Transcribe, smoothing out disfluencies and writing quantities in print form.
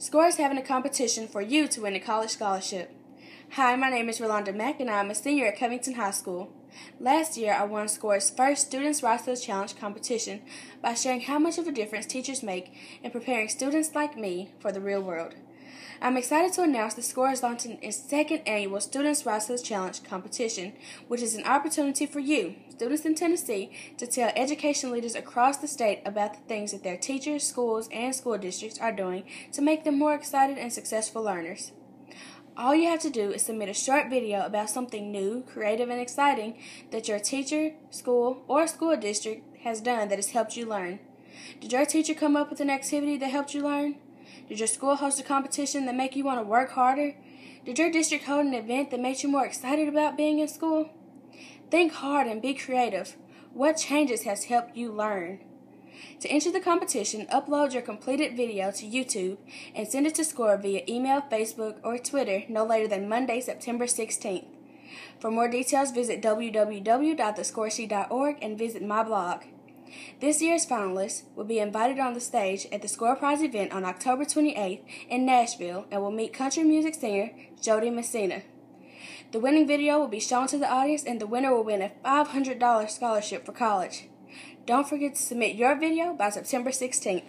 SCORE is having a competition for you to win a college scholarship. Hi, my name is Rolanda Mack and I am a senior at Covington High School. Last year, I won SCORE's first Students Rise to the Challenge competition by sharing how much of a difference teachers make in preparing students like me for the real world. I'm excited to announce that SCORE is launching its second annual Students Rise to the Challenge competition, which is an opportunity for you, students in Tennessee, to tell education leaders across the state about the things that their teachers, schools, and school districts are doing to make them more excited and successful learners. All you have to do is submit a short video about something new, creative, and exciting that your teacher, school, or school district has done that has helped you learn. Did your teacher come up with an activity that helped you learn? Did your school host a competition that made you want to work harder? Did your district hold an event that made you more excited about being in school? Think hard and be creative. What changes has helped you learn? To enter the competition, upload your completed video to YouTube and send it to SCORE via email, Facebook, or Twitter no later than Monday, September 16th. For more details, visit www.thescoresheet.org and visit my blog. This year's finalists will be invited on the stage at the SCORE Prize event on October 28th in Nashville and will meet country music singer Jody Messina. The winning video will be shown to the audience and the winner will win a $500 scholarship for college. Don't forget to submit your video by September 16th.